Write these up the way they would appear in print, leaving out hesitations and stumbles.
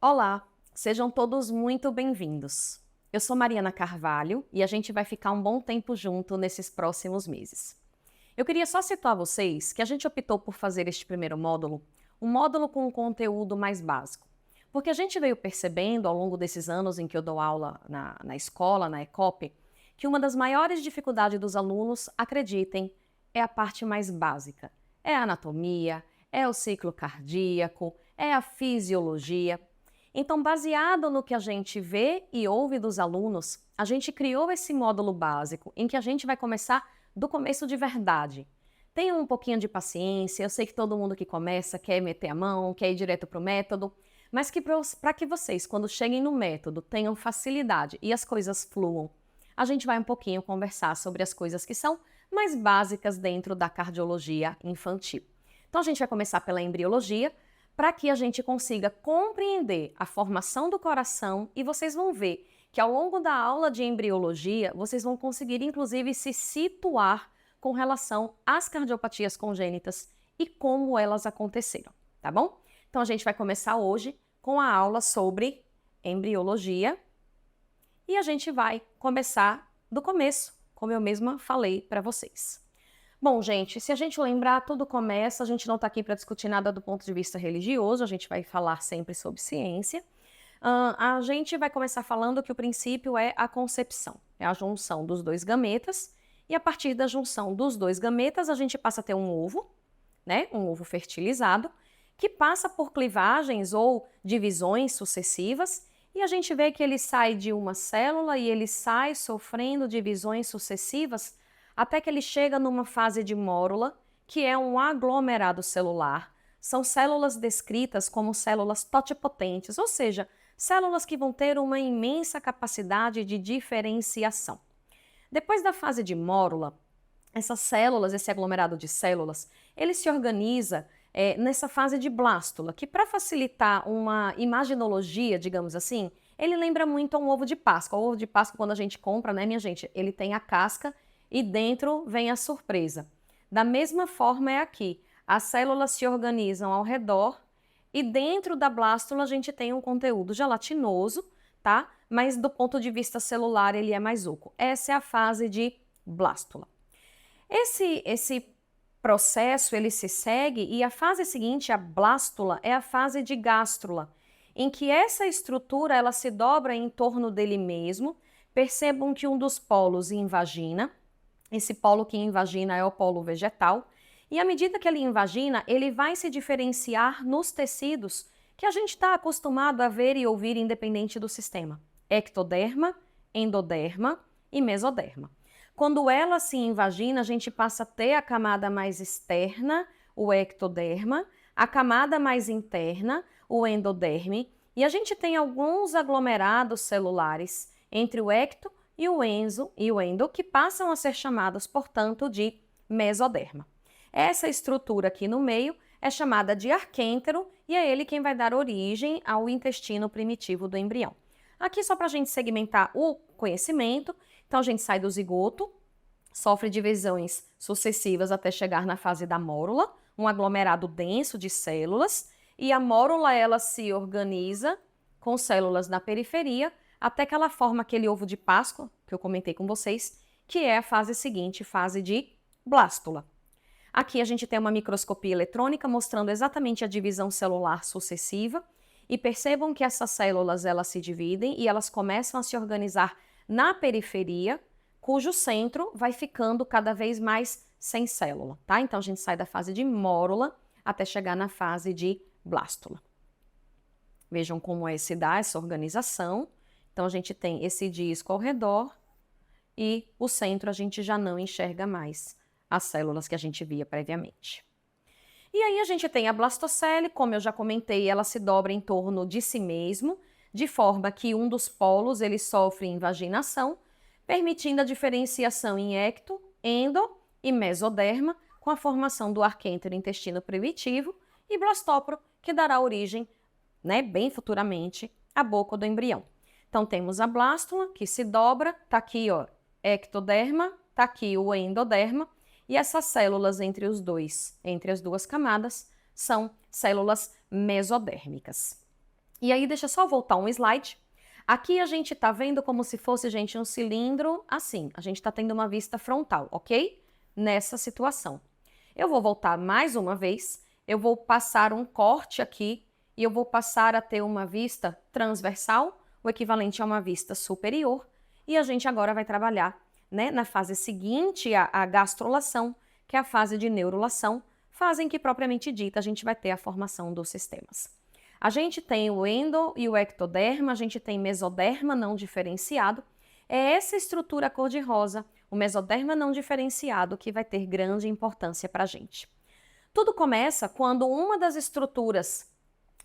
Olá, sejam todos muito bem-vindos. Eu sou Mariana Carvalho e a gente vai ficar um bom tempo junto nesses próximos meses. Eu queria só citar a vocês que a gente optou por fazer este primeiro módulo, um módulo com um conteúdo mais básico, porque a gente veio percebendo ao longo desses anos em que eu dou aula na escola, na ECOP, que uma das maiores dificuldades dos alunos, acreditem, é a parte mais básica. É a anatomia, é o ciclo cardíaco, é a fisiologia. Então, baseado no que a gente vê e ouve dos alunos, a gente criou esse módulo básico em que a gente vai começar do começo de verdade. Tenham um pouquinho de paciência, eu sei que todo mundo que começa quer meter a mão, quer ir direto para o método, mas que para que vocês, quando cheguem no método, tenham facilidade e as coisas fluam, a gente vai um pouquinho conversar sobre as coisas que são mais básicas dentro da cardiologia infantil. Então, a gente vai começar pela embriologia, para que a gente consiga compreender a formação do coração e vocês vão ver que ao longo da aula de embriologia, vocês vão conseguir inclusive se situar com relação às cardiopatias congênitas e como elas aconteceram, tá bom? Então a gente vai começar hoje com a aula sobre embriologia e a gente vai começar do começo, como eu mesma falei para vocês. Bom, gente, se a gente lembrar, tudo começa, a gente não está aqui para discutir nada do ponto de vista religioso, a gente vai falar sempre sobre ciência. A gente vai começar falando que o princípio é a concepção, é a junção dos dois gametas, e a partir da junção dos dois gametas, a gente passa a ter um ovo, né, um ovo fertilizado, que passa por clivagens ou divisões sucessivas, e a gente vê que ele sai de uma célula e ele sai sofrendo divisões sucessivas até que ele chega numa fase de mórula, que é um aglomerado celular. São células descritas como células totipotentes, ou seja, células que vão ter uma imensa capacidade de diferenciação. Depois da fase de mórula, essas células, esse aglomerado de células, ele se organiza nessa fase de blástula, que para facilitar uma imaginologia, digamos assim, ele lembra muito a um ovo de Páscoa. O ovo de Páscoa, quando a gente compra, né, minha gente, ele tem a casca e dentro vem a surpresa. Da mesma forma é aqui. As células se organizam ao redor e dentro da blástula a gente tem um conteúdo gelatinoso, tá? Mas do ponto de vista celular ele é mais oco. Essa é a fase de blástula. Esse processo ele se segue e a fase seguinte, a blástula, é a fase de gástrula, em que essa estrutura ela se dobra em torno dele mesmo. Percebam que um dos polos invagina. Esse polo que invagina é o polo vegetal. E à medida que ele invagina, ele vai se diferenciar nos tecidos que a gente está acostumado a ver e ouvir independente do sistema. Ectoderma, endoderma e mesoderma. Quando ela se invagina, a gente passa a ter a camada mais externa, o ectoderma, a camada mais interna, o endoderme, e a gente tem alguns aglomerados celulares entre o ecto e o endo, que passam a ser chamados, portanto, de mesoderma. Essa estrutura aqui no meio é chamada de arquêntero e é ele quem vai dar origem ao intestino primitivo do embrião. Aqui só para a gente segmentar o conhecimento, então a gente sai do zigoto, sofre divisões sucessivas até chegar na fase da mórula, um aglomerado denso de células, e a mórula ela se organiza com células na periferia, até que ela forma aquele ovo de Páscoa, que eu comentei com vocês, que é a fase seguinte, fase de blástula. Aqui a gente tem uma microscopia eletrônica mostrando exatamente a divisão celular sucessiva, e percebam que essas células elas se dividem e elas começam a se organizar na periferia, cujo centro vai ficando cada vez mais sem célula, tá? Então a gente sai da fase de mórula até chegar na fase de blástula. Vejam como se dá essa organização. Então, a gente tem esse disco ao redor e o centro a gente já não enxerga mais as células que a gente via previamente. E aí a gente tem a blastocele, como eu já comentei, ela se dobra em torno de si mesmo, de forma que um dos polos ele sofre invaginação, permitindo a diferenciação em ecto, endo e mesoderma, com a formação do arquêntero intestino primitivo e blastóporo, que dará origem, né, bem futuramente, à boca do embrião. Então, temos a blástula, que se dobra, tá aqui, ó, ectoderma, tá aqui o endoderma, e essas células entre as duas camadas, são células mesodérmicas. E aí, deixa eu só voltar um slide. Aqui a gente tá vendo como se fosse, gente, um cilindro assim. A gente tá tendo uma vista frontal, ok? Nessa situação. Eu vou voltar mais uma vez. Eu vou passar um corte aqui e eu vou passar a ter uma vista transversal, o equivalente a uma vista superior. E a gente agora vai trabalhar, né, na fase seguinte, a gastrulação, que é a fase de neurulação, fase em que, propriamente dita, a gente vai ter a formação dos sistemas. A gente tem o endo e o ectoderma, a gente tem mesoderma não diferenciado. É essa estrutura cor-de-rosa, o mesoderma não diferenciado, que vai ter grande importância para a gente. Tudo começa quando uma das estruturas,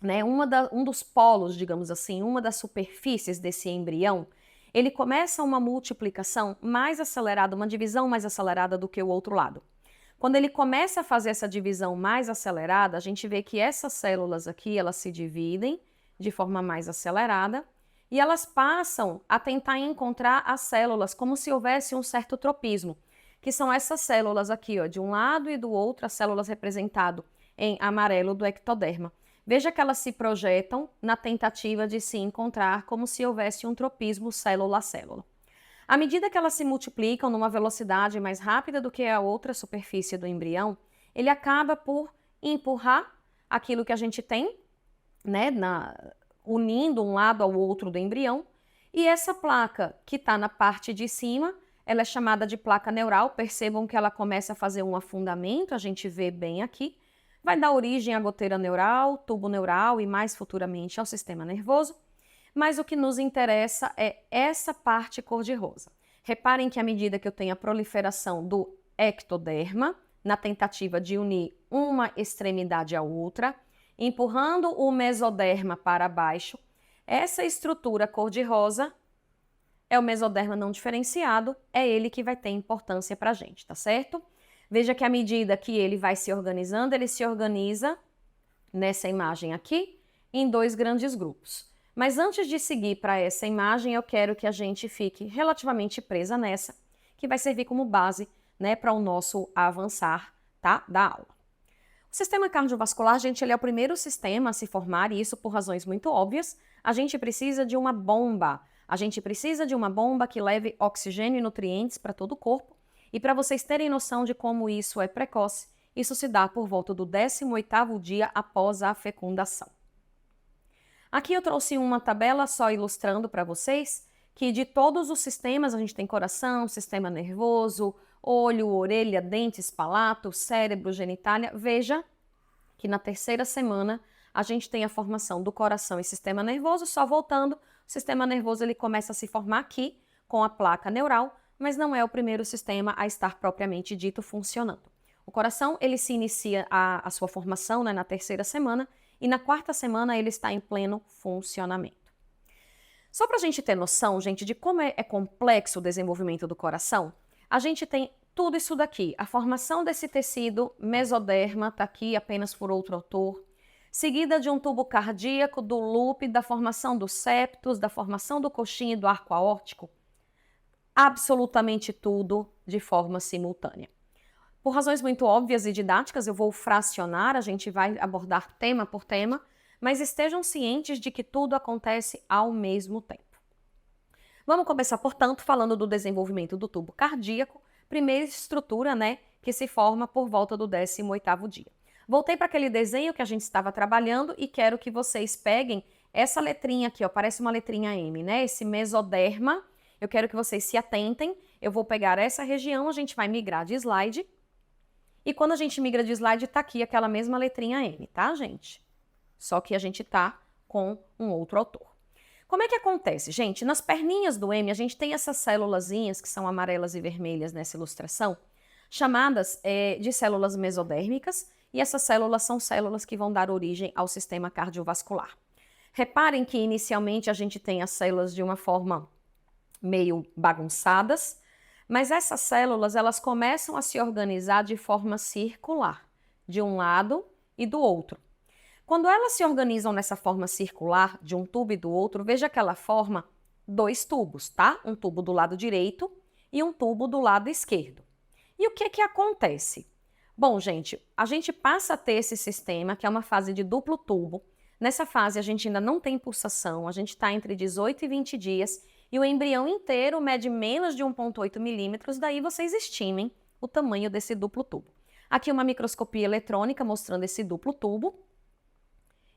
né, um dos polos, digamos assim, uma das superfícies desse embrião, ele começa uma multiplicação mais acelerada, uma divisão mais acelerada do que o outro lado. Quando ele começa a fazer essa divisão mais acelerada, a gente vê que essas células aqui, elas se dividem de forma mais acelerada e elas passam a tentar encontrar as células como se houvesse um certo tropismo, que são essas células aqui, ó, de um lado e do outro, as células representadas em amarelo do ectoderma. Veja que elas se projetam na tentativa de se encontrar como se houvesse um tropismo célula a célula. À medida que elas se multiplicam numa velocidade mais rápida do que a outra superfície do embrião, ele acaba por empurrar aquilo que a gente tem, né, unindo um lado ao outro do embrião, e essa placa que está na parte de cima, ela é chamada de placa neural. Percebam que ela começa a fazer um afundamento, a gente vê bem aqui, vai dar origem à goteira neural, tubo neural e mais futuramente ao sistema nervoso. Mas o que nos interessa é essa parte cor-de-rosa. Reparem que à medida que eu tenho a proliferação do ectoderma, na tentativa de unir uma extremidade à outra, empurrando o mesoderma para baixo, essa estrutura cor-de-rosa é o mesoderma não diferenciado, é ele que vai ter importância para a gente, tá certo? Veja que à medida que ele vai se organizando, ele se organiza nessa imagem aqui em dois grandes grupos. Mas antes de seguir para essa imagem, eu quero que a gente fique relativamente presa nessa, que vai servir como base, né, para o nosso avançar, tá, da aula. O sistema cardiovascular, gente, ele é o primeiro sistema a se formar, e isso por razões muito óbvias. A gente precisa de uma bomba. A gente precisa de uma bomba que leve oxigênio e nutrientes para todo o corpo. E para vocês terem noção de como isso é precoce, isso se dá por volta do 18º dia após a fecundação. Aqui eu trouxe uma tabela só ilustrando para vocês que de todos os sistemas, a gente tem coração, sistema nervoso, olho, orelha, dentes, palato, cérebro, genitália. Veja que na terceira semana a gente tem a formação do coração e sistema nervoso. Só voltando, o sistema nervoso ele começa a se formar aqui com a placa neural, mas não é o primeiro sistema a estar propriamente dito funcionando. O coração ele se inicia a sua formação, né, na terceira semana, e na quarta semana ele está em pleno funcionamento. Só para a gente ter noção, gente, de como é complexo o desenvolvimento do coração, a gente tem tudo isso daqui. A formação desse tecido mesoderma está aqui apenas por outro autor, seguida de um tubo cardíaco, do loop, da formação dos septos, da formação do coxim e do arco aórtico. Absolutamente tudo de forma simultânea. Por razões muito óbvias e didáticas, eu vou fracionar, a gente vai abordar tema por tema, mas estejam cientes de que tudo acontece ao mesmo tempo. Vamos começar, portanto, falando do desenvolvimento do tubo cardíaco, primeira estrutura, né, que se forma por volta do 18º dia. Voltei para aquele desenho que a gente estava trabalhando e quero que vocês peguem essa letrinha aqui, ó, parece uma letrinha M, né, esse mesoderma. Eu quero que vocês se atentem, eu vou pegar essa região, a gente vai migrar de slide. E quando a gente migra de slide, tá aqui aquela mesma letrinha M, tá, gente? Só que a gente tá com um outro autor. Como é que acontece, gente? Nas perninhas do M, a gente tem essas célulazinhas, que são amarelas e vermelhas nessa ilustração, chamadas de células mesodérmicas, e essas células são células que vão dar origem ao sistema cardiovascular. Reparem que inicialmente a gente tem as células de uma forma meio bagunçadas, mas essas células, elas começam a se organizar de forma circular, de um lado e do outro. Quando elas se organizam nessa forma circular, de um tubo e do outro, veja que ela forma dois tubos, tá? Um tubo do lado direito e um tubo do lado esquerdo. E o que acontece? Bom, gente, a gente passa a ter esse sistema, que é uma fase de duplo tubo, Nessa fase, a gente ainda não tem pulsação, a gente está entre 18 e 20 dias e o embrião inteiro mede menos de 1,8 milímetros, daí vocês estimem o tamanho desse duplo tubo. Aqui uma microscopia eletrônica mostrando esse duplo tubo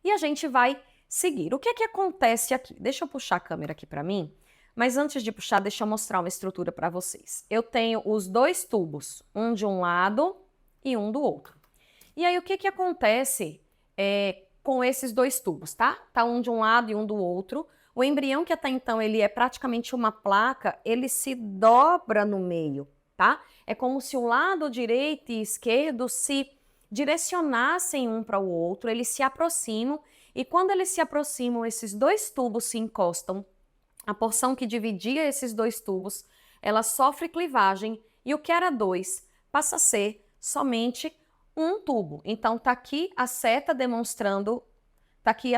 e a gente vai seguir. O que é que acontece aqui? Deixa eu puxar a câmera aqui para mim, mas antes de puxar, deixa eu mostrar uma estrutura para vocês. Eu tenho os dois tubos, um de um lado e um do outro. E aí, o que que acontece com esses dois tubos, tá? Tá um de um lado e um do outro. O embrião, que até então ele é praticamente uma placa, ele se dobra no meio, tá? É como se o lado direito e esquerdo se direcionassem um para o outro, eles se aproximam, e quando eles se aproximam, esses dois tubos se encostam. A porção que dividia esses dois tubos, ela sofre clivagem, e o que era dois passa a ser somente um tubo. Então, tá aqui a seta demonstrando, tá aqui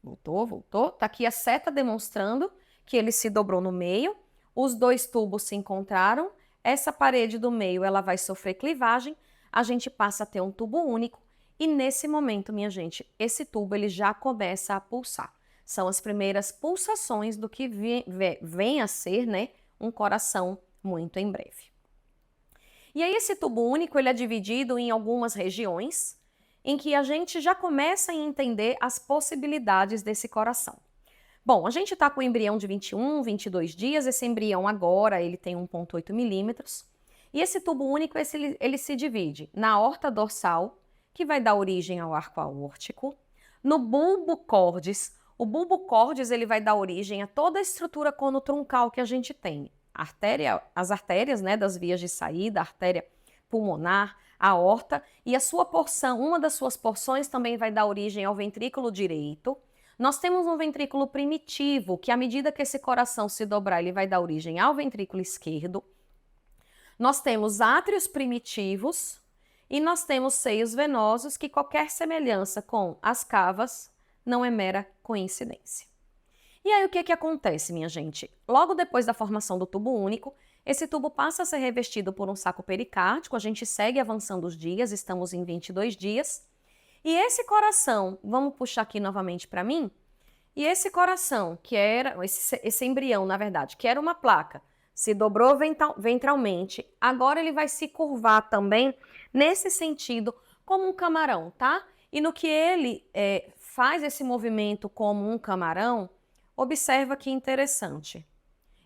voltou. Tá aqui a seta demonstrando que ele se dobrou no meio, os dois tubos se encontraram, essa parede do meio, ela vai sofrer clivagem, a gente passa a ter um tubo único, e nesse momento, minha gente, esse tubo, ele já começa a pulsar. São as primeiras pulsações do que vem a ser, né, um coração muito em breve. E aí esse tubo único, ele é dividido em algumas regiões, em que a gente já começa a entender as possibilidades desse coração. Bom, a gente está com o embrião de 21, 22 dias, esse embrião agora, ele tem 1,8 milímetros, e esse tubo único, ele se divide na aorta dorsal, que vai dar origem ao arco aórtico, no bulbo cordis. O bulbo cordis, ele vai dar origem a toda a estrutura conotruncal que a gente tem. As artérias, né, das vias de saída, a artéria pulmonar, a aorta, e a sua porção, uma das suas porções também vai dar origem ao ventrículo direito. Nós temos um ventrículo primitivo, que à medida que esse coração se dobrar, ele vai dar origem ao ventrículo esquerdo. Nós temos átrios primitivos e nós temos seios venosos, que qualquer semelhança com as cavas não é mera coincidência. E aí o que acontece, minha gente? Logo depois da formação do tubo único, esse tubo passa a ser revestido por um saco pericárdico, a gente segue avançando os dias, estamos em 22 dias, e esse coração, vamos puxar aqui novamente para mim, e esse coração, que era, esse embrião, na verdade, que era uma placa, se dobrou ventralmente, agora ele vai se curvar também nesse sentido, como um camarão, tá? E no que ele faz esse movimento como um camarão, observa que interessante.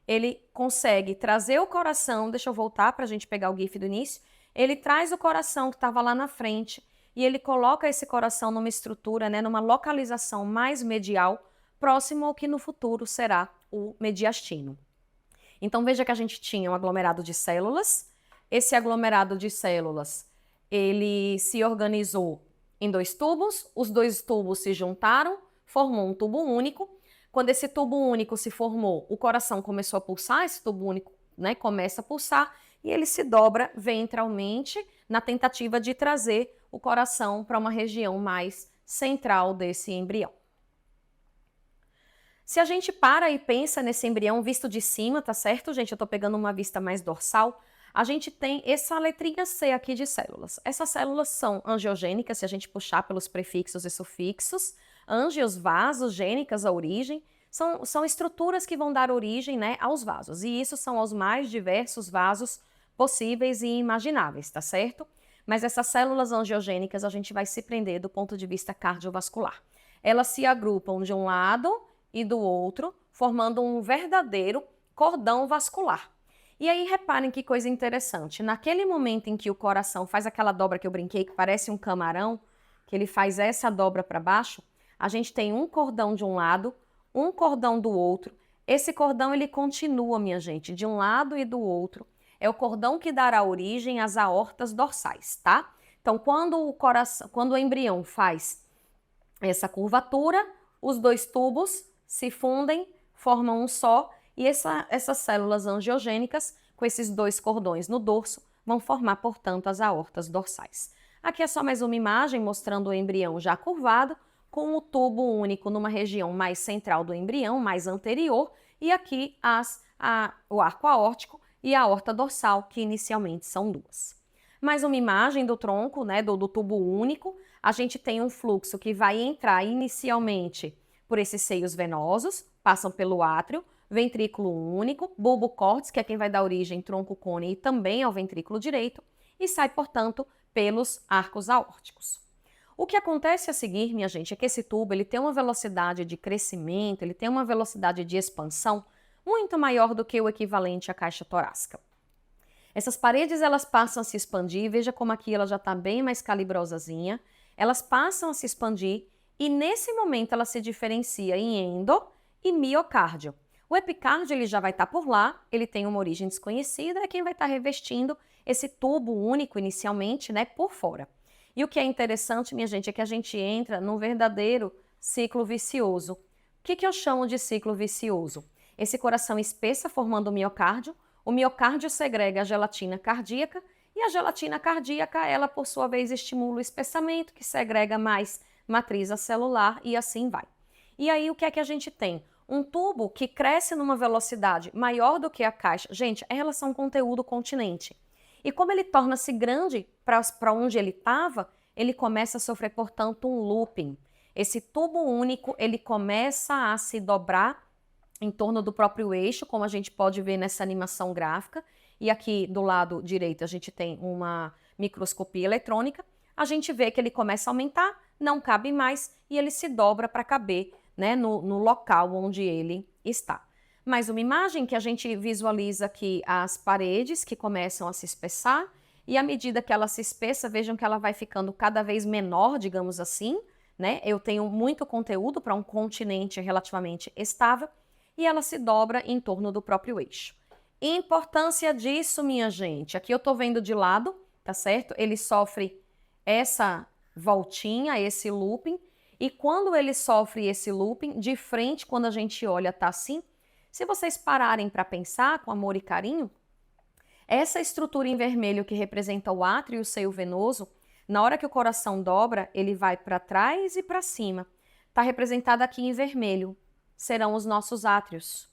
Ele consegue trazer o coração, deixa eu voltar para a gente pegar o GIF do início, ele traz o coração que estava lá na frente e ele coloca esse coração numa estrutura, né, numa localização mais medial, próximo ao que no futuro será o mediastino. Então veja que a gente tinha um aglomerado de células, esse aglomerado de células, ele se organizou em dois tubos, os dois tubos se juntaram, formou um tubo único. Quando esse tubo único se formou, o coração começou a pulsar, esse tubo único, né, começa a pulsar e ele se dobra ventralmente na tentativa de trazer o coração para uma região mais central desse embrião. Se a gente para e pensa nesse embrião visto de cima, tá certo, gente? Eu tô pegando uma vista mais dorsal. A gente tem essa letrinha C aqui de células. Essas células são angiogênicas, se a gente puxar pelos prefixos e sufixos. Ângios, vasos, gênicas, a origem. São estruturas que vão dar origem, né, aos vasos. E isso são os mais diversos vasos possíveis e imagináveis, tá certo? Mas essas células angiogênicas a gente vai se prender do ponto de vista cardiovascular. Elas se agrupam de um lado e do outro, formando um verdadeiro cordão vascular. E aí reparem que coisa interessante, naquele momento em que o coração faz aquela dobra que eu brinquei, que parece um camarão, que ele faz essa dobra para baixo, a gente tem um cordão de um lado, um cordão do outro. Esse cordão ele continua, minha gente, de um lado e do outro. É o cordão que dará origem às aortas dorsais, tá? Então, quando o embrião faz essa curvatura, os dois tubos se fundem, formam um só, e essas células angiogênicas, com esses dois cordões no dorso, vão formar, portanto, as aortas dorsais. Aqui é só mais uma imagem mostrando o embrião já curvado, com o tubo único numa região mais central do embrião, mais anterior, e aqui o arco aórtico e a aorta dorsal, que inicialmente são duas. Mais uma imagem do tronco, né, do tubo único. a gente tem um fluxo que vai entrar inicialmente por esses seios venosos, passam pelo átrio, ventrículo único, bulbo córtex, que é quem vai dar origem tronco cone e também ao ventrículo direito, e sai, portanto, pelos arcos aórticos. O que acontece a seguir, minha gente, é que esse tubo ele tem uma velocidade de crescimento, ele tem uma velocidade de expansão muito maior do que o equivalente à caixa torácica. Essas paredes elas passam a se expandir, veja como aqui ela já está bem mais calibrosazinha, elas passam a se expandir e nesse momento ela se diferencia em endo e miocárdio. O epicárdio ele já vai estar por lá, ele tem uma origem desconhecida, é quem vai estar revestindo esse tubo único inicialmente, né, por fora. E o que é interessante, minha gente, é que a gente entra num verdadeiro ciclo vicioso. O que eu chamo de ciclo vicioso? Esse coração espessa formando o miocárdio segrega a gelatina cardíaca e a gelatina cardíaca, ela por sua vez estimula o espessamento, que segrega mais matriz celular e assim vai. E aí o que é que a gente tem? Um tubo que cresce numa velocidade maior do que a caixa. Gente, é relação conteúdo-continente. E como ele torna-se grande para onde ele estava, ele começa a sofrer, portanto, um looping. Esse tubo único, ele começa a se dobrar em torno do próprio eixo, como a gente pode ver nessa animação gráfica. E aqui do lado direito a gente tem uma microscopia eletrônica. A gente vê que ele começa a aumentar, não cabe mais e ele se dobra para caber, né, no local onde ele está. Mais uma imagem que a gente visualiza aqui as paredes que começam a se espessar e à medida que ela se espessa, vejam que ela vai ficando cada vez menor, digamos assim, né? Eu tenho muito conteúdo para um continente relativamente estável e ela se dobra em torno do próprio eixo. Importância disso, minha gente, aqui eu estou vendo de lado, tá certo? Ele sofre essa voltinha, esse looping, e quando ele sofre esse looping, de frente, quando a gente olha, tá assim. Se vocês pararem para pensar com amor e carinho, essa estrutura em vermelho que representa o átrio e o seio venoso, na hora que o coração dobra, ele vai para trás e para cima. Está representada aqui em vermelho. Serão os nossos átrios.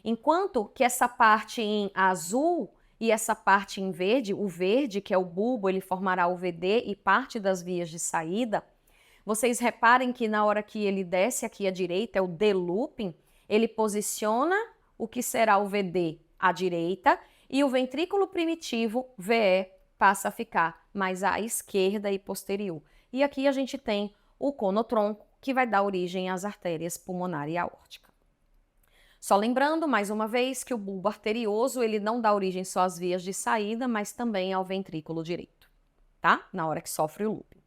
Enquanto que essa parte em azul e essa parte em verde, o verde, que é o bulbo, ele formará o VD e parte das vias de saída. Vocês reparem que na hora que ele desce aqui à direita, é o D-looping, ele posiciona o que será o VD à direita e o ventrículo primitivo, VE, passa a ficar mais à esquerda e posterior. E aqui a gente tem o conotronco, que vai dar origem às artérias pulmonar e aórtica. Só lembrando, mais uma vez, que o bulbo arterioso, ele não dá origem só às vias de saída, mas também ao ventrículo direito, tá? Na hora que sofre o looping.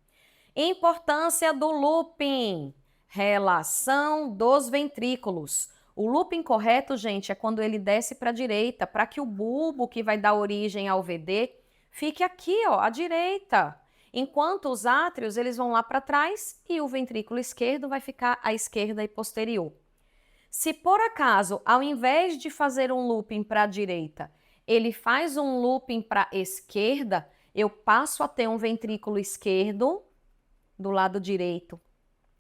Importância do looping. Relação dos ventrículos. O looping correto, gente, é quando ele desce para a direita, para que o bulbo que vai dar origem ao VD fique aqui, ó, à direita. Enquanto os átrios, eles vão lá para trás e o ventrículo esquerdo vai ficar à esquerda e posterior. Se por acaso, ao invés de fazer um looping para a direita, ele faz um looping para a esquerda, eu passo a ter um ventrículo esquerdo do lado direito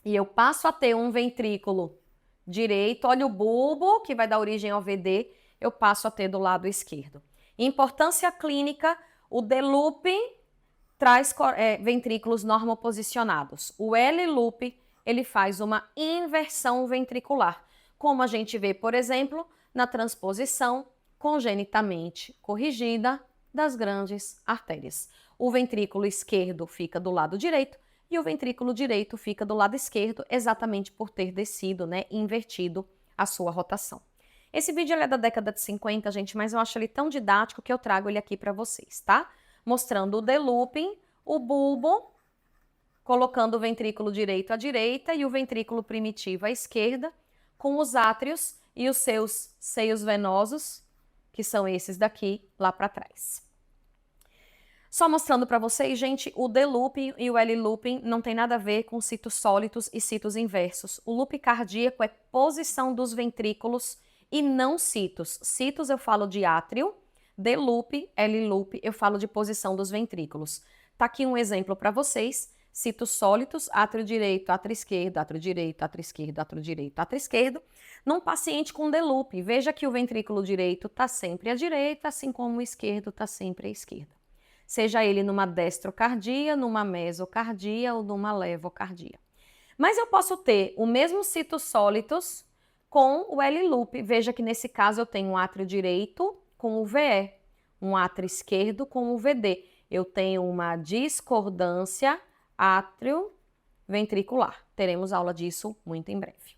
e eu passo a ter um ventrículo direito, olha o bulbo, que vai dar origem ao VD, eu passo a ter do lado esquerdo. Importância clínica, o D-looping traz ventrículos normoposicionados. O L-loop, ele faz uma inversão ventricular, como a gente vê, por exemplo, na transposição congenitamente corrigida das grandes artérias. O ventrículo esquerdo fica do lado direito e o ventrículo direito fica do lado esquerdo, exatamente por ter descido, né, invertido a sua rotação. Esse vídeo é da década de 50, gente, mas eu acho ele tão didático que eu trago ele aqui para vocês, tá? Mostrando o D-looping, o bulbo, colocando o ventrículo direito à direita e o ventrículo primitivo à esquerda, com os átrios e os seus seios venosos, que são esses daqui, lá para trás. Só mostrando para vocês, gente, o D-looping e o L-looping não tem nada a ver com citos sólitos e citos inversos. O loop cardíaco é posição dos ventrículos e não citos. Citos eu falo de átrio, D-loop, L-loop eu falo de posição dos ventrículos. Tá aqui um exemplo para vocês. Citos sólitos, átrio direito, átrio esquerdo, átrio direito, átrio esquerdo, átrio direito, átrio esquerdo, num paciente com D-loop. Veja que o ventrículo direito está sempre à direita, assim como o esquerdo está sempre à esquerda. seja ele numa destrocardia, numa mesocardia ou numa levocardia. Mas eu posso ter o mesmo citosólitos com o L-loop. Veja que nesse caso eu tenho um átrio direito com o VE, um átrio esquerdo com o VD. Eu tenho uma discordância átrio-ventricular. Teremos aula disso muito em breve.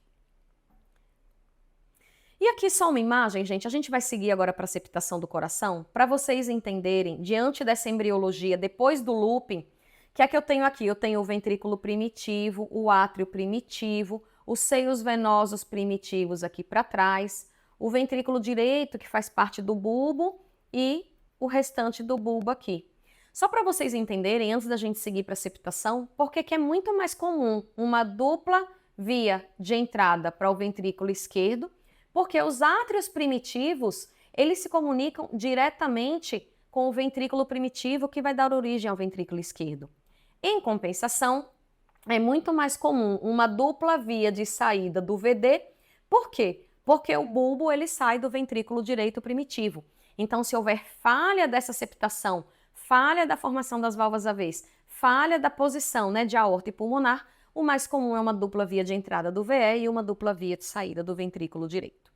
E aqui só uma imagem, gente, a gente vai seguir agora para a septação do coração, para vocês entenderem, diante dessa embriologia, depois do looping, que é que eu tenho aqui? Eu tenho o ventrículo primitivo, o átrio primitivo, os seios venosos primitivos aqui para trás, o ventrículo direito, que faz parte do bulbo, e o restante do bulbo aqui. Só para vocês entenderem, antes da gente seguir para a septação, porque que é muito mais comum uma dupla via de entrada para o ventrículo esquerdo, porque os átrios primitivos, eles se comunicam diretamente com o ventrículo primitivo, que vai dar origem ao ventrículo esquerdo. Em compensação, é muito mais comum uma dupla via de saída do VD. Por quê? Porque o bulbo ele sai do ventrículo direito primitivo. Então, se houver falha dessa septação, falha da formação das válvulas AVs, falha da posição, de aorta e pulmonar, o mais comum é uma dupla via de entrada do VE e uma dupla via de saída do ventrículo direito.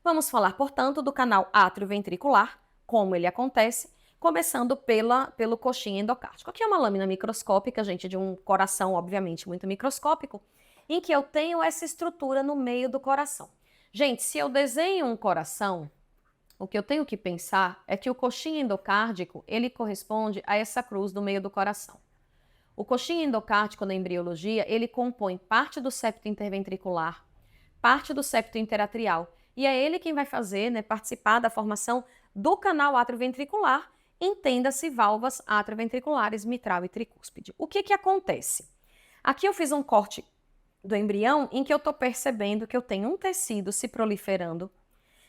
Vamos falar, portanto, do canal átrio-ventricular, como ele acontece, começando pelo coxim endocárdico. Aqui é uma lâmina microscópica, gente, de um coração, obviamente, muito microscópico, em que eu tenho essa estrutura no meio do coração. Gente, se eu desenho um coração, o que eu tenho que pensar é que o coxim endocárdico, ele corresponde a essa cruz do meio do coração. O coxim endocárdico na embriologia, ele compõe parte do septo interventricular, parte do septo interatrial, e é ele quem vai fazer, participar da formação do canal atrioventricular, entenda-se válvulas atrioventriculares mitral e tricúspide. O que acontece? Aqui eu fiz um corte do embrião em que eu estou percebendo que eu tenho um tecido se proliferando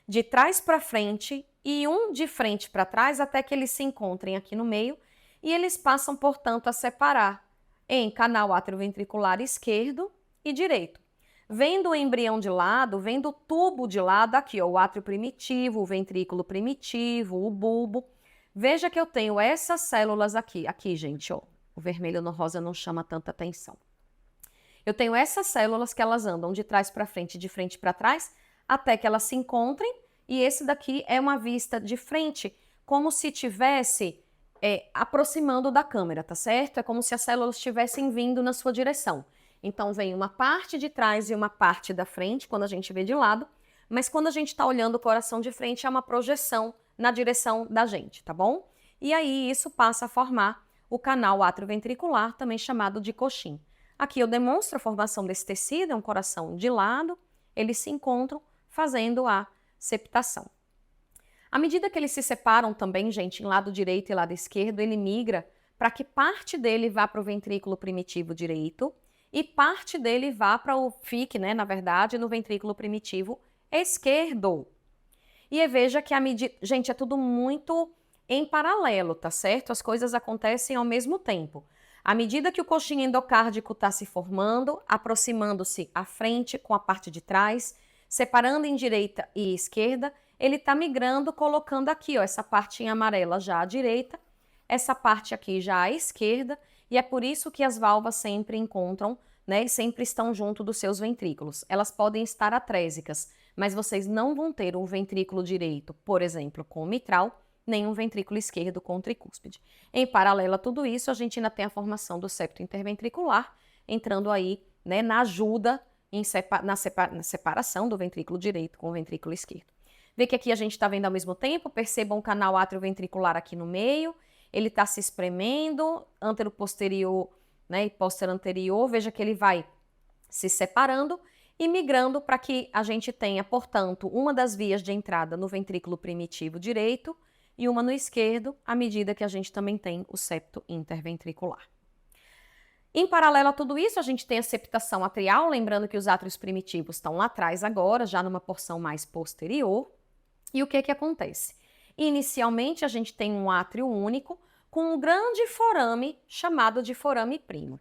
de trás para frente e um de frente para trás até que eles se encontrem aqui no meio e eles passam, portanto, a separar em canal atrioventricular esquerdo e direito. Vendo o embrião de lado, vendo o tubo de lado, aqui, ó, o átrio primitivo, o ventrículo primitivo, o bulbo. Veja que eu tenho essas células aqui. Aqui, gente, ó, o vermelho no rosa não chama tanta atenção. Eu tenho essas células que elas andam de trás para frente, de frente para trás, até que elas se encontrem. E esse daqui é uma vista de frente, como se tivesse aproximando da câmera, tá certo? É como se as células estivessem vindo na sua direção. Então, vem uma parte de trás e uma parte da frente, quando a gente vê de lado, mas quando a gente está olhando o coração de frente, é uma projeção na direção da gente, tá bom? E aí, isso passa a formar o canal atrioventricular, também chamado de coxim. Aqui eu demonstro a formação desse tecido, é um coração de lado, eles se encontram fazendo a septação. À medida que eles se separam também, gente, em lado direito e lado esquerdo, ele migra para que parte dele vá para o ventrículo primitivo direito, e parte dele vá para o fique, na verdade, no ventrículo primitivo esquerdo. E veja que a medida... Gente, é tudo muito em paralelo, tá certo? As coisas acontecem ao mesmo tempo. À medida que o coxim endocárdico está se formando, aproximando-se à frente com a parte de trás, separando em direita e esquerda, ele está migrando, colocando aqui, ó, essa parte em amarela já à direita, essa parte aqui já à esquerda, e é por isso que as válvulas sempre encontram, e sempre estão junto dos seus ventrículos. Elas podem estar atrésicas, mas vocês não vão ter um ventrículo direito, por exemplo, com o mitral, nem um ventrículo esquerdo com o tricúspide. Em paralelo a tudo isso, a gente ainda tem a formação do septo interventricular, entrando aí, na ajuda na separação do ventrículo direito com o ventrículo esquerdo. Vê que aqui a gente está vendo ao mesmo tempo, percebam o canal atrioventricular aqui no meio, ele está se espremendo, antero-posterior, e póstero-anterior, veja que ele vai se separando e migrando para que a gente tenha, portanto, uma das vias de entrada no ventrículo primitivo direito e uma no esquerdo, à medida que a gente também tem o septo interventricular. Em paralelo a tudo isso, a gente tem a septação atrial, lembrando que os átrios primitivos estão lá atrás agora, já numa porção mais posterior. E o que acontece? Inicialmente, a gente tem um átrio único com um grande forame chamado de forame primo.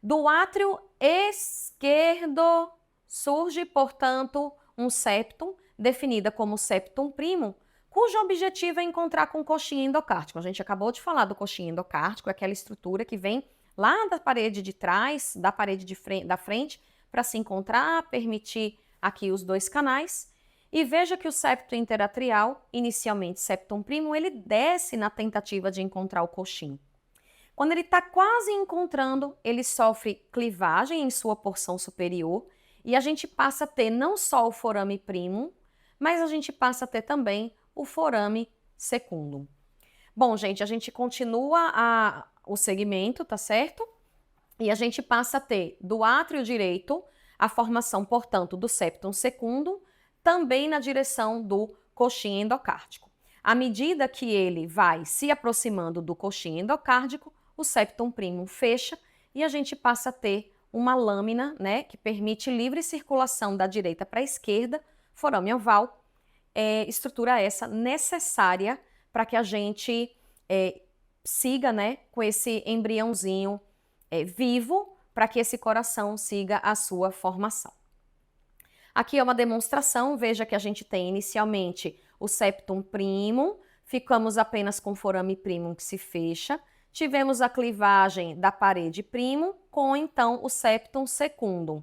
Do átrio esquerdo surge, portanto, um septum, definida como septum primo, cujo objetivo é encontrar com o coxim endocárdico. A gente acabou de falar do coxim endocárdico, aquela estrutura que vem lá da parede de trás, da parede da frente, para se encontrar, permitir aqui os dois canais. E veja que o septo interatrial, inicialmente septum primum, ele desce na tentativa de encontrar o coxim. Quando ele está quase encontrando, ele sofre clivagem em sua porção superior e a gente passa a ter não só o forame primum, mas a gente passa a ter também o forame secundum. Bom, gente, a gente continua o segmento, tá certo? E a gente passa a ter do átrio direito a formação, portanto, do septum secundum, também na direção do coxim endocárdico. À medida que ele vai se aproximando do coxim endocárdico, o septum primum fecha e a gente passa a ter uma lâmina, né, que permite livre circulação da direita para a esquerda, forame oval, estrutura essa necessária para que a gente siga, né, com esse embriãozinho vivo, para que esse coração siga a sua formação. Aqui é uma demonstração, veja que a gente tem inicialmente o septum primum, ficamos apenas com o forame primum que se fecha, tivemos a clivagem da parede primum com então o septum secundum.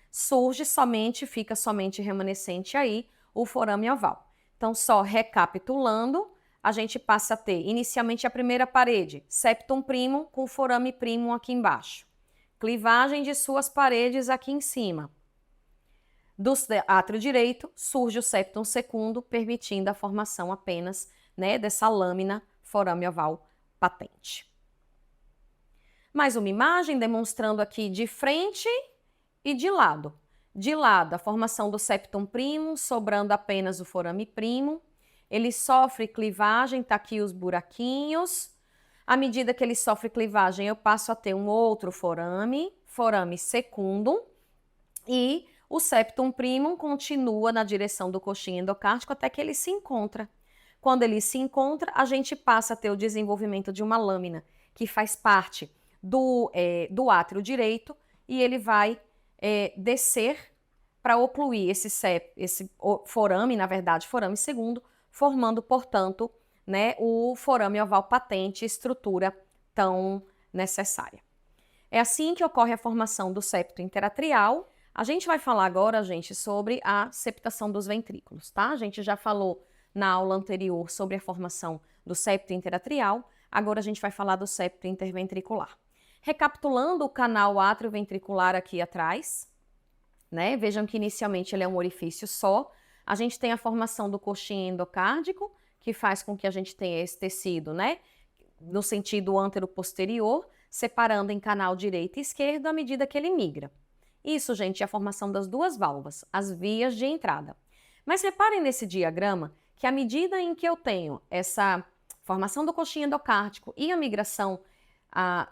Surge somente, fica somente remanescente aí o forame oval. Então, só recapitulando, a gente passa a ter inicialmente a primeira parede, septum primum com forame primum aqui embaixo. Clivagem de suas paredes aqui em cima. Do átrio direito surge o septum secundum, permitindo a formação apenas, né, dessa lâmina forame oval patente. Mais uma imagem demonstrando aqui de frente e de lado. De lado, a formação do septum primum, sobrando apenas o forame primum. Ele sofre clivagem, tá aqui os buraquinhos. À medida que ele sofre clivagem, eu passo a ter um outro forame secundum, e o septum primum continua na direção do coxim endocárdico até que ele se encontra. Quando ele se encontra, a gente passa a ter o desenvolvimento de uma lâmina que faz parte do átrio direito e ele vai descer para ocluir esse forame, na verdade, forame segundo, formando, portanto, né, o forame oval patente, estrutura tão necessária. É assim que ocorre a formação do septo interatrial. A gente vai falar agora, gente, sobre a septação dos ventrículos, tá? A gente já falou na aula anterior sobre a formação do septo interatrial, agora a gente vai falar do septo interventricular. Recapitulando o canal átrio-ventricular aqui atrás, né? Vejam que inicialmente ele é um orifício só. A gente tem a formação do coxim endocárdico, que faz com que a gente tenha esse tecido, né, no sentido antero-posterior, separando em canal direito e esquerdo à medida que ele migra. Isso, gente, é a formação das duas válvulas, as vias de entrada. Mas reparem nesse diagrama que à medida em que eu tenho essa formação do coxim endocárdico e a migração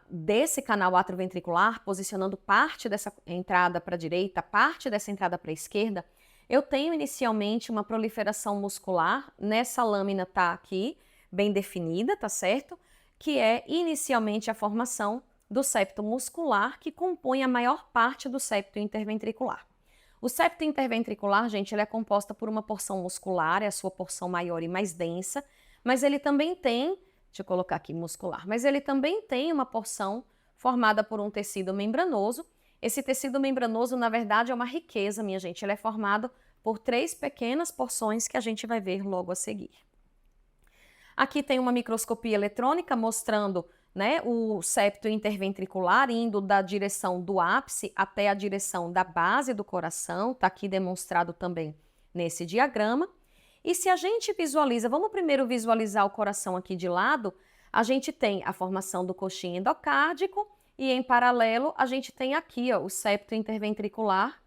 desse canal atrioventricular, posicionando parte dessa entrada para a direita, parte dessa entrada para a esquerda, eu tenho inicialmente uma proliferação muscular, nessa lâmina tá aqui, bem definida, tá certo? Que é inicialmente a formação do septo muscular, que compõe a maior parte do septo interventricular. O septo interventricular, gente, ele é composta por uma porção muscular, é a sua porção maior e mais densa, mas ele também tem, deixa eu colocar aqui muscular, mas ele também tem uma porção formada por um tecido membranoso. Esse tecido membranoso, na verdade, é uma riqueza, minha gente. Ele é formado por 3 pequenas porções que a gente vai ver logo a seguir. Aqui tem uma microscopia eletrônica mostrando, né, o septo interventricular indo da direção do ápice até a direção da base do coração. Está aqui demonstrado também nesse diagrama. E se a gente visualiza, vamos primeiro visualizar o coração aqui de lado, a gente tem a formação do coxim endocárdico, e em paralelo, a gente tem aqui o septo interventricular,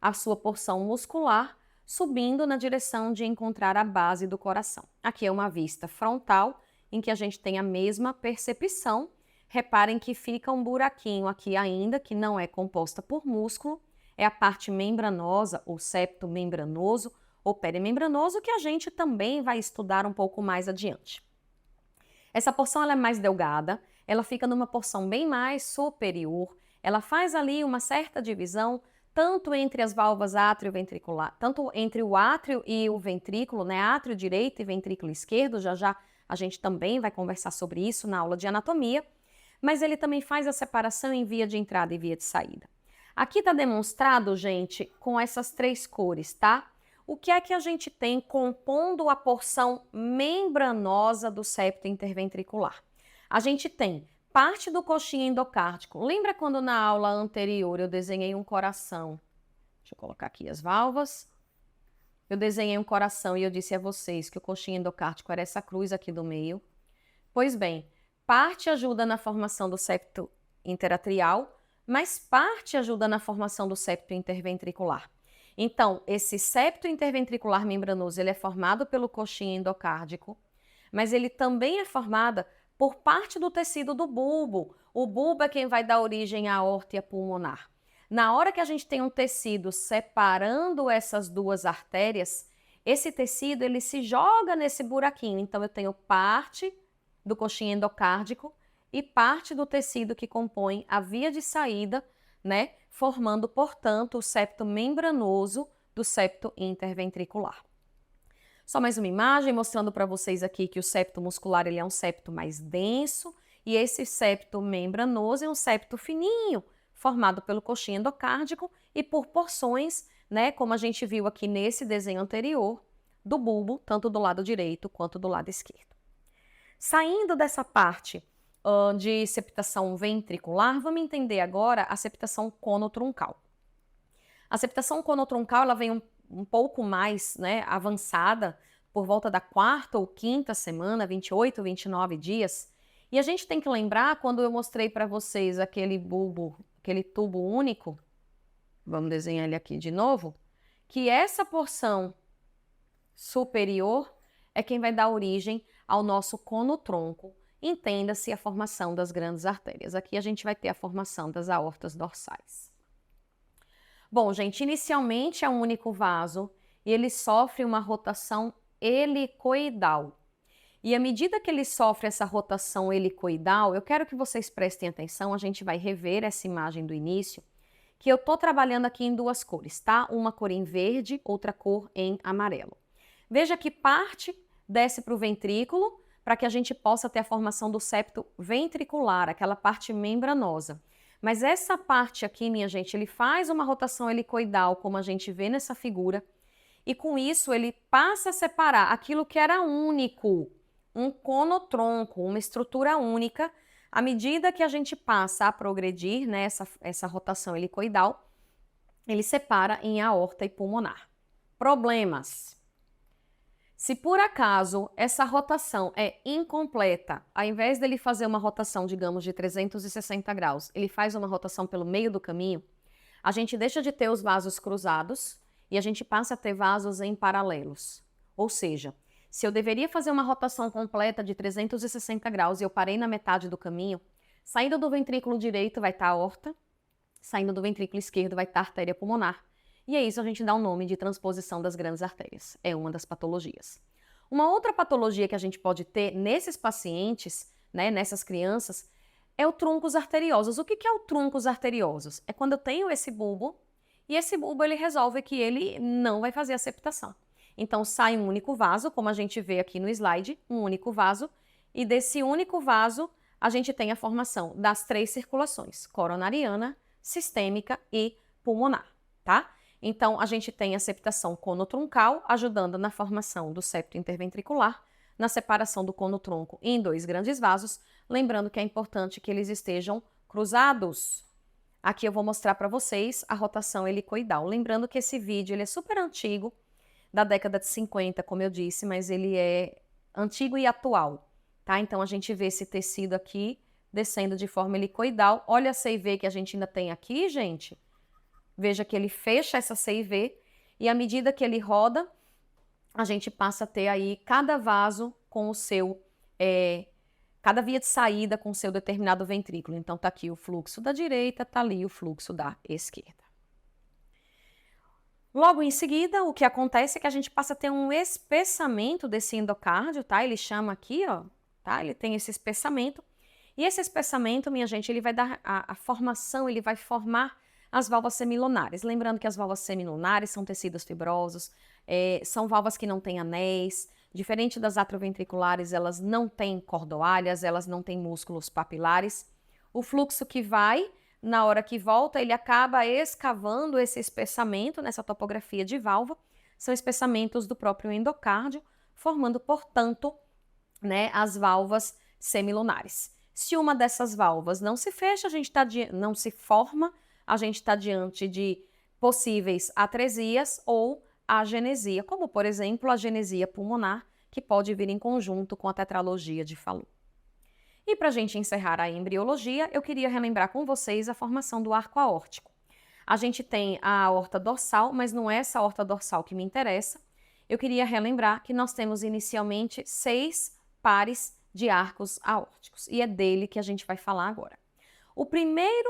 a sua porção muscular, subindo na direção de encontrar a base do coração. Aqui é uma vista frontal, em que a gente tem a mesma percepção. Reparem que fica um buraquinho aqui ainda, que não é composta por músculo, é a parte membranosa, ou septo membranoso, ou perimembranoso, que a gente também vai estudar um pouco mais adiante. Essa porção ela é mais delgada, ela fica numa porção bem mais superior, ela faz ali uma certa divisão tanto entre as válvulas átrio-ventricular, tanto entre o átrio e o ventrículo, né, átrio direito e ventrículo esquerdo, já já a gente também vai conversar sobre isso na aula de anatomia, mas ele também faz a separação em via de entrada e via de saída. Aqui está demonstrado, gente, com essas 3 cores, tá? O que é que a gente tem compondo a porção membranosa do septo interventricular? A gente tem parte do coxim endocárdico. Lembra quando na aula anterior eu desenhei um coração? Deixa eu colocar aqui as válvulas. Eu desenhei um coração e eu disse a vocês que o coxim endocárdico era essa cruz aqui do meio. Pois bem, parte ajuda na formação do septo interatrial, mas parte ajuda na formação do septo interventricular. Então, esse septo interventricular membranoso, ele é formado pelo coxim endocárdico, mas ele também é formado por parte do tecido do bulbo. O bulbo é quem vai dar origem à aorta e à pulmonar. Na hora que a gente tem um tecido separando essas 2 artérias, esse tecido ele se joga nesse buraquinho. Então, eu tenho parte do coxim endocárdico e parte do tecido que compõe a via de saída, né, formando, portanto, o septo membranoso do septo interventricular. Só mais uma imagem mostrando para vocês aqui que o septo muscular ele é um septo mais denso e esse septo membranoso é um septo fininho, formado pelo coxim endocárdico e por porções, né, como a gente viu aqui nesse desenho anterior, do bulbo, tanto do lado direito quanto do lado esquerdo. Saindo dessa parte de septação ventricular, vamos entender agora a septação conotruncal. A septação conotruncal ela vem um pouco mais, né, avançada, por volta da 4ª ou 5ª semana, 28, 29 dias. E a gente tem que lembrar, quando eu mostrei para vocês aquele bulbo, aquele tubo único, vamos desenhar ele aqui de novo, que essa porção superior é quem vai dar origem ao nosso conotronco. Entenda-se a formação das grandes artérias. Aqui a gente vai ter a formação das aortas dorsais. Bom, gente, inicialmente é um único vaso e ele sofre uma rotação helicoidal. E à medida que ele sofre essa rotação helicoidal, eu quero que vocês prestem atenção, a gente vai rever essa imagem do início, que eu estou trabalhando aqui em 2 cores, tá? Uma cor em verde, outra cor em amarelo. Veja que parte desce para o ventrículo, para que a gente possa ter a formação do septo ventricular, aquela parte membranosa. Mas essa parte aqui, minha gente, ele faz uma rotação helicoidal, como a gente vê nessa figura, e com isso ele passa a separar aquilo que era único, um conotronco, uma estrutura única, à medida que a gente passa a progredir, né, essa rotação helicoidal, ele separa em aorta e pulmonar. Problemas. Se por acaso essa rotação é incompleta, ao invés dele fazer uma rotação, digamos, de 360 graus, ele faz uma rotação pelo meio do caminho, a gente deixa de ter os vasos cruzados e a gente passa a ter vasos em paralelos. Ou seja, se eu deveria fazer uma rotação completa de 360 graus e eu parei na metade do caminho, saindo do ventrículo direito vai estar a aorta, saindo do ventrículo esquerdo vai estar a artéria pulmonar. E é isso a gente dá o nome de transposição das grandes artérias. É uma das patologias. Uma outra patologia que a gente pode ter nesses pacientes, né, nessas crianças, é o truncos arteriosos. O que é o truncos arteriosos? É quando eu tenho esse bulbo e esse bulbo ele resolve que ele não vai fazer a septação. Então sai um único vaso, como a gente vê aqui no slide, um único vaso, e desse único vaso a gente tem a formação das 3 circulações, coronariana, sistêmica e pulmonar, tá? Então, a gente tem a septação conotruncal, ajudando na formação do septo interventricular, na separação do conotronco em 2 grandes vasos, lembrando que é importante que eles estejam cruzados. Aqui eu vou mostrar para vocês a rotação helicoidal. Lembrando que esse vídeo ele é super antigo, da década de 50, como eu disse, mas ele é antigo e atual, tá? Então, a gente vê esse tecido aqui descendo de forma helicoidal. Olha a CIV que a gente ainda tem aqui, gente. Veja que ele fecha essa CIV e à medida que ele roda, a gente passa a ter aí cada vaso com o seu, cada via de saída com o seu determinado ventrículo. Então, tá aqui o fluxo da direita, tá ali o fluxo da esquerda. Logo em seguida, o que acontece é que a gente passa a ter um espessamento desse endocárdio, tá? Ele chama aqui, ó, tá? Ele tem esse espessamento. E esse espessamento, minha gente, ele vai dar a formação, ele vai formar as válvulas semilunares. Lembrando que as válvulas semilunares são tecidos fibrosos, são válvulas que não têm anéis. Diferente das atrioventriculares, elas não têm cordoalhas, elas não têm músculos papilares. O fluxo que vai, na hora que volta, ele acaba escavando esse espessamento nessa topografia de válvula. São espessamentos do próprio endocárdio, formando, portanto, as válvulas semilunares. Se uma dessas válvulas não se fecha, não se forma, a gente está diante de possíveis atresias ou agenesia, como, por exemplo, a agenesia pulmonar, que pode vir em conjunto com a tetralogia de Fallot. E para a gente encerrar a embriologia, eu queria relembrar com vocês a formação do arco aórtico. A gente tem a aorta dorsal, mas não é essa aorta dorsal que me interessa. Eu queria relembrar que nós temos inicialmente 6 pares de arcos aórticos, e é dele que a gente vai falar agora. O primeiro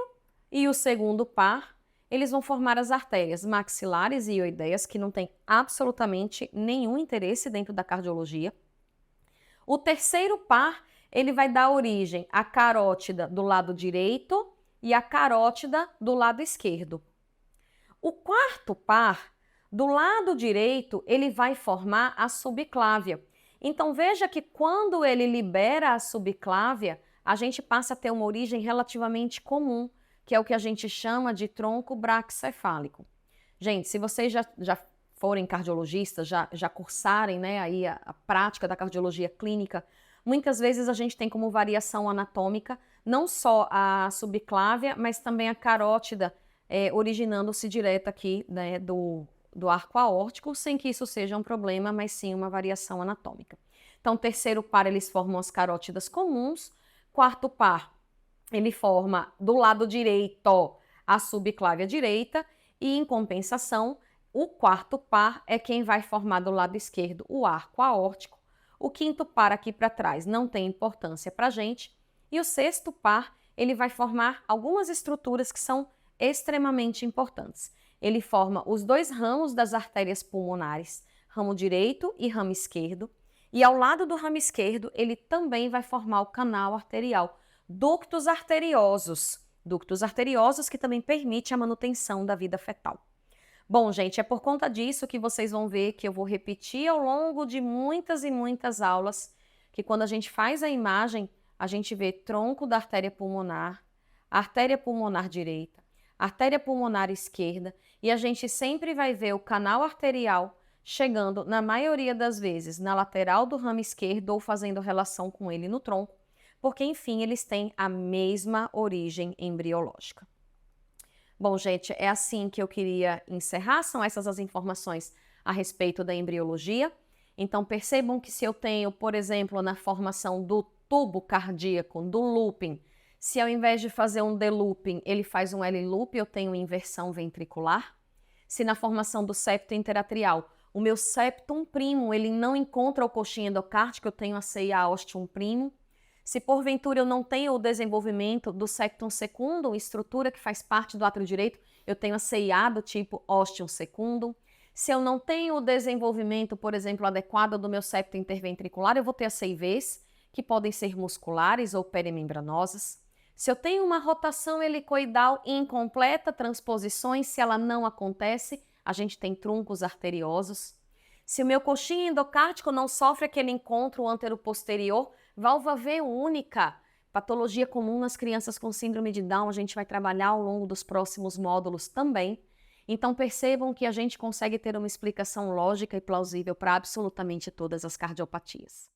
e o segundo par, eles vão formar as artérias maxilares e ioideias, que não tem absolutamente nenhum interesse dentro da cardiologia. O terceiro par, ele vai dar origem à carótida do lado direito e à carótida do lado esquerdo. O quarto par, do lado direito, ele vai formar a subclávia. Então veja que quando ele libera a subclávia, a gente passa a ter uma origem relativamente comum, que é o que a gente chama de tronco braquicefálico. Gente, se vocês já forem cardiologistas, já cursarem aí a prática da cardiologia clínica, muitas vezes a gente tem como variação anatômica não só a subclávia, mas também a carótida, originando-se direto aqui do arco aórtico, sem que isso seja um problema, mas sim uma variação anatômica. Então, terceiro par, eles formam as carótidas comuns. Quarto par, ele forma do lado direito a subclávia direita e, em compensação, o quarto par é quem vai formar do lado esquerdo o arco aórtico. O quinto par aqui para trás não tem importância para a gente. E o sexto par, ele vai formar algumas estruturas que são extremamente importantes. Ele forma os 2 ramos das artérias pulmonares, ramo direito e ramo esquerdo. E ao lado do ramo esquerdo, ele também vai formar o canal arterial, ductos arteriosos que também permite a manutenção da vida fetal. Bom, gente, é por conta disso que vocês vão ver que eu vou repetir ao longo de muitas e muitas aulas, que quando a gente faz a imagem, a gente vê tronco da artéria pulmonar direita, artéria pulmonar esquerda, e a gente sempre vai ver o canal arterial chegando, na maioria das vezes, na lateral do ramo esquerdo ou fazendo relação com ele no tronco, porque, enfim, eles têm a mesma origem embriológica. Bom, gente, é assim que eu queria encerrar, são essas as informações a respeito da embriologia. Então, percebam que se eu tenho, por exemplo, na formação do tubo cardíaco, do looping, se ao invés de fazer um D-looping, ele faz um L-loop, eu tenho inversão ventricular. Se na formação do septo interatrial, o meu septum primo, ele não encontra o coxim endocárdico, eu tenho a CIA ostium primo. Se porventura eu não tenho o desenvolvimento do septum secundum, estrutura que faz parte do átrio direito, eu tenho a CIA do tipo ostium secundum. Se eu não tenho o desenvolvimento, por exemplo, adequado do meu septo interventricular, eu vou ter as CIVs, que podem ser musculares ou perimembranosas. Se eu tenho uma rotação helicoidal incompleta, transposições, se ela não acontece, a gente tem truncos arteriosos. Se o meu coxim endocárdico não sofre aquele encontro antero-posterior, válvula V única, patologia comum nas crianças com síndrome de Down, a gente vai trabalhar ao longo dos próximos módulos também. Então percebam que a gente consegue ter uma explicação lógica e plausível para absolutamente todas as cardiopatias.